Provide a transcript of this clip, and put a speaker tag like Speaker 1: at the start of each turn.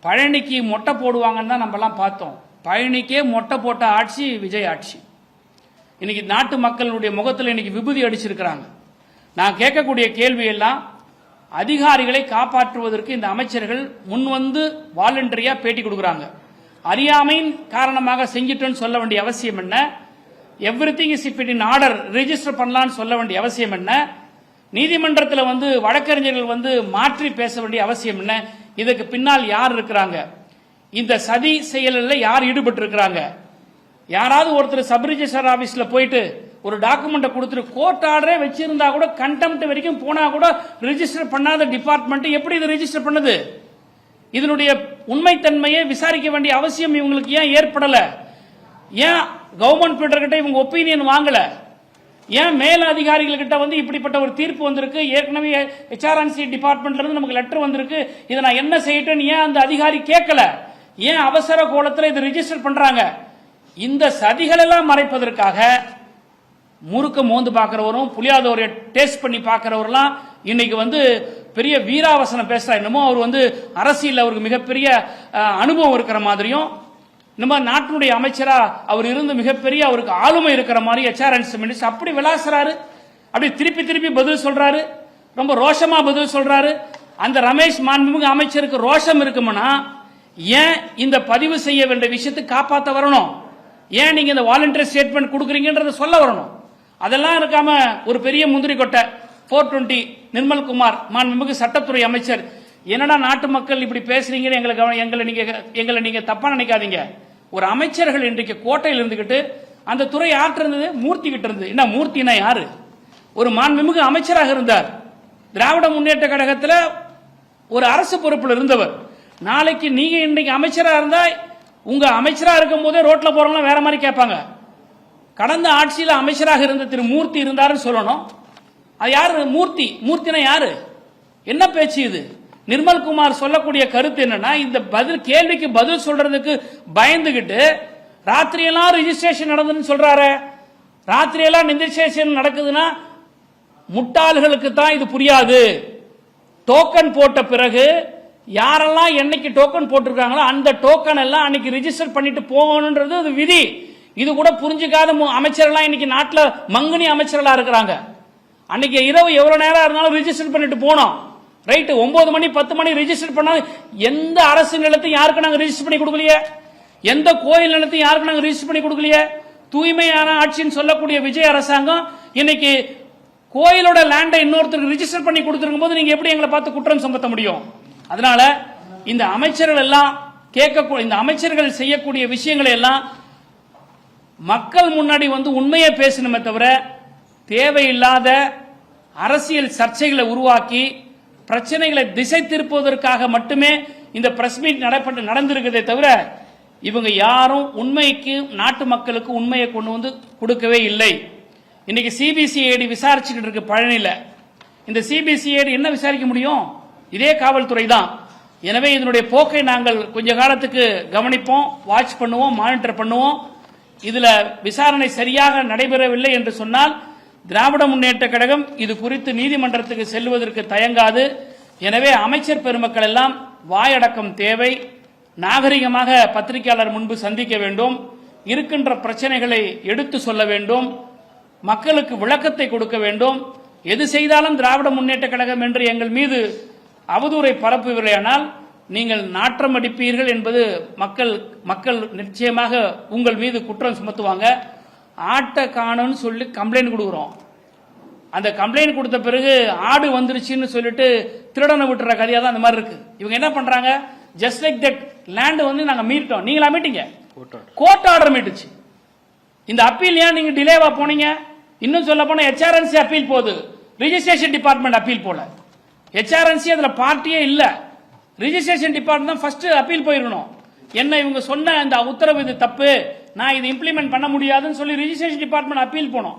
Speaker 1: பழனிக்கு மொட்டை போடுவாங்கன்னு தான் நம்மலாம் பார்த்தோம். பழனிக்கே மொட்டை போட்ட ஆட்சி விஜய் ஆட்சி. இன்னைக்கு நாட்டு மக்களுடைய முகத்தில் இன்னைக்கு விபூதி அடிச்சிருக்கிறாங்க. நான் கேட்கக்கூடிய கேள்வி எல்லாம், அதிகாரிகளை காப்பாற்றுவதற்கு இந்த அமைச்சர்கள் முன்வந்து வாலண்டரியா பேட்டி கொடுக்குறாங்க. அறியாமையின் காரணமாக செஞ்சிட்டோன்னு சொல்ல வேண்டிய அவசியம் என்ன? Everything is if it in order register பண்ணலான்னு சொல்ல வேண்டிய அவசியம் என்ன? நீதிமன்றத்தில் வந்து வழக்கறிஞர்கள் வந்து மாற்றி பேச வேண்டிய அவசியம் என்ன? இதுக்கு பின்னால் யார் இருக்கிறாங்க? இந்த சதி செயலில் யார் ஈடுபட்டு இருக்கிறாங்க? யாராவது ஒருத்தர் சப் ரிஜிஸ்டர் ஆபீஸ்ல போயிட்டு ஒரு டாக்குமெண்ட்டை கொடுத்துட்டு கோர்ட் ஆர்டரே வச்சிருந்தா கூட கண்டெம்ட் வரைக்கும் போனா கூட ரிஜிஸ்டர் பண்ணாத டிபார்ட்மெண்ட் எப்படி இது ரிஜிஸ்டர் பண்ணுது? இதனுடைய உண்மைத்தன்மையை விசாரிக்க வேண்டிய அவசியம் இவங்களுக்கு ஏன் ஏற்படல? ஏன் கவர்மெண்ட் கிட்ட இவங்க ஒப்பீனியன் வாங்கல? ஏன் மேல அதிகாரிகள் கிட்ட வந்து இப்படிப்பட்ட ஒரு தீர்ப்பு வந்திருக்கு, ஏற்கனவே HRNC டிபார்ட்மெண்ட்ல இருந்து நமக்கு லெட்டர் வந்திருக்கு, இதை நான் என்ன செய்யட்டேன்னு ஏன் அந்த அதிகாரி கேட்கல? ஏன் அவசர கோலத்தில் இதை ரிஜிஸ்டர் பண்றாங்க? இந்த சதிகள் எல்லாம் மறைப்பதற்காக முறுக்க மோந்து பார்க்கிறவரும் புளியாதவரை டேஸ்ட் பண்ணி பார்க்கிறவரெல்லாம் இன்னைக்கு வந்து பெரிய வீராவசனம் பேசுறா. என்னமோ அவர் வந்து அரசியல் அவருக்கு மிகப்பெரிய அனுபவம் இருக்கிற மாதிரியும், நம்ம நாட்டினுடைய அமைச்சரா அவர் இருந்து மிகப்பெரிய அவருக்கு ஆளுமை இருக்கிற மாதிரி HRNC மினிஸ்டர் அப்படி விளாசுறாரு. அப்படி திருப்பி திருப்பி பதில் சொல்றாரு, ரொம்ப ரோஷமா பதில் சொல்றாரு. அந்த ரமேஷ் மாண்புமிகு அமைச்சருக்கு ரோஷம் இருக்கும்னா ஏன் இந்த பதிவு செய்ய வேண்டிய விஷயத்தை காப்பாற்ற வரணும்? ஏன் நீங்க இந்த வாலண்டரி ஸ்டேட்மெண்ட் கொடுக்குறீங்கன்றத சொல்ல வரணும். அதெல்லாம் இருக்காம ஒரு பெரிய முந்திரி கொட்டை 420 நிர்மல்குமார் மாண்புமிகு சட்டத்துறை அமைச்சர், என்னடா நாட்டு மக்கள் இப்படி பேசுறீங்கன்னு எங்களை நீங்க தப்பா நினைக்காதீங்க. ஒரு அமைச்சர்கள் இன்றைக்கு கோட்டையில் இருந்துகிட்டு அந்த துறை ஆற்று இருந்தது மூர்த்தி கிட்ட இருந்து. என்ன மூர்த்தினா யாரு? ஒரு மாண்புமிகு அமைச்சராக இருந்தார். திராவிட முன்னேற்ற கழகத்தில் ஒரு அரசு பொறுப்பில் இருந்தவர். நாளைக்கு நீங்க இன்னைக்கு அமைச்சரா இருந்தா உங்க அமைச்சரா இருக்கும் போதே ரோட்ல போறவங்க வேற மாதிரி கேட்பாங்க. கடந்த ஆட்சியில் அமைச்சராக இருந்த திரு மூர்த்தி இருந்தாருன்னு சொல்லணும். அது யாரு மூர்த்தி? மூர்த்தினா யாரு? என்ன பேச்சு இது? நிர்மல்குமார் சொல்லக்கூடிய கருத்து என்னன்னா, இந்த கேள்விக்கு பதில் சொல்றதுக்கு பயந்துகிட்டு ராத்திரியெல்லாம் ரிஜிஸ்ட்ரேஷன் நடந்ததுன்னு சொல்றாரு. ராத்திரியெல்லாம் ரிஜிஸ்ட்ரேஷன் நடக்குதுன்னா முட்டாள்களுக்கு தான் இது புரியாது. டோக்கன் போட்ட பிறகு யாரெல்லாம் என்னைக்கு டோக்கன் போட்டிருக்காங்களோ அந்த டோக்கன் எல்லாம் அன்னைக்கு ரிஜிஸ்டர் பண்ணிட்டு போகணும்ன்றது அது விதி. இது கூட புரிஞ்சுக்காத அமைச்சர்கள் இன்னைக்கு நாட்டில் மங்குனி அமைச்சர்களா இருக்கிறாங்க. அன்னைக்கு இரவு எவ்வளவு நேரம் இருந்தாலும் ரிஜிஸ்டர் பண்ணிட்டு போனோம். ரைட், 9 மணி 10 மணி ரிஜிஸ்டர் பண்ணா எந்த அரசு நிலத்தையும் யாருக்கு நாங்க ரிஜிஸ்டர் பண்ணி கொடுக்கலையே, எந்த கோயில் நிலத்தையும் யாருக்கு நாங்க ரிஜிஸ்டர் பண்ணி கொடுக்கலையே. தூய்மையான ஆட்சின்னு சொல்லக்கூடிய விஜய் அரசாங்கம் இன்னைக்கு கோயிலோட லேண்டை இன்னொருத்தருக்கு ரிஜிஸ்டர் பண்ணி கொடுத்திருக்கும் போது நீங்க எப்படி எங்களை பார்த்து குற்றம் சுமத்த முடியும்? அதனால இந்த அமைச்சர்கள் எல்லாம் இந்த அமைச்சர்கள் செய்யக்கூடிய விஷயங்களை எல்லாம் மக்கள் முன்னாடி வந்து உண்மையை பேசணுமே தவிர தேவையில்லாத அரசியல் சர்ச்சைகளை உருவாக்கி பிரச்சனைகளை திசை திருப்புவதற்காக மட்டுமே இந்த பிரஸ் மீட் நடந்திருக்கிறதே தவிர இவங்க யாரும் உண்மைக்கு நாட்டு மக்களுக்கு உண்மையை கொண்டு வந்து கொடுக்கவே இல்லை. இன்னைக்கு சிபிசிஐடி விசாரிச்சுக்கிட்டு இருக்கு பழனியில. இந்த சிபிசிஐடி என்ன விசாரிக்க முடியும்? இதே காவல்துறை தான். எனவே இதனுடைய போக்கை நாங்கள் கொஞ்ச காலத்துக்கு கவனிப்போம், வாட்ச் பண்ணுவோம், மானிட்டர் பண்ணுவோம். இதுல விசாரணை சரியாக நடைபெறவில்லை என்று சொன்னால் திராவிட முன்னேற்ற கழகம் இது குறித்து நீதிமன்றத்துக்கு செல்வதற்கு தயங்காது. எனவே அமைச்சர் பெருமக்கள் எல்லாம் வாயடக்கம் தேவை. நாகரிகமாக பத்திரிகையாளர் முன்பு சந்திக்க வேண்டும். இருக்கின்ற பிரச்சனைகளை எடுத்து சொல்ல வேண்டும். மக்களுக்கு விளக்கத்தை கொடுக்க வேண்டும். எது செய்தாலும் திராவிட முன்னேற்ற கழகம் என்று எங்கள் மீது அவதூறை பரப்புவீர்களானால் நீங்கள் நாற்றம் அடிப்பீர்கள் என்பது மக்கள் நிச்சயமாக உங்கள் மீது குற்றம் சுமத்துவாங்க. ஆட்டை காணும்னு சொல்லி கம்ப்ளைண்ட் கொடுக்குறோம். அந்த கம்ப்ளைண்ட் கொடுத்த பிறகு ஆடு வந்துருச்சுன்னு சொல்லிட்டு திருடனை விட்டுற கதையா தான் அந்த மாதிரி இருக்கு. இவங்க என்ன பண்றாங்க? ஜஸ்ட் லைக் தட் லேண்ட் வந்து நாங்க மீட்டோம், நீங்களா மீட்டிங்க? Court order மீட்டுச்சு. இந்த அப்பீல் ஏன் நீங்க டிலேவா போனீங்க? இன்னும் சொல்ல போனா HRNC அப்பீல் போகுது, ரிஜிஸ்ட்ரேஷன் டிபார்ட்மெண்ட் அப்பீல் போல. HRNC அதுல பார்ட்டியே இல்ல, ரிஜிஸ்ட்ரேஷன் டிபார்ட்மெண்ட் தான் ஃபர்ஸ்ட் அப்பீல் போயிருக்கணும். என்ன இவங்க சொன்ன அந்த உத்தரவு இது தப்பு, நான் இது இம்ப்ளிமெண்ட் பண்ண முடியாதுன்னு சொல்லி ரிஜிஸ்ட்ரேஷன் டிபார்ட்மெண்ட் அப்பீல் போனோம்.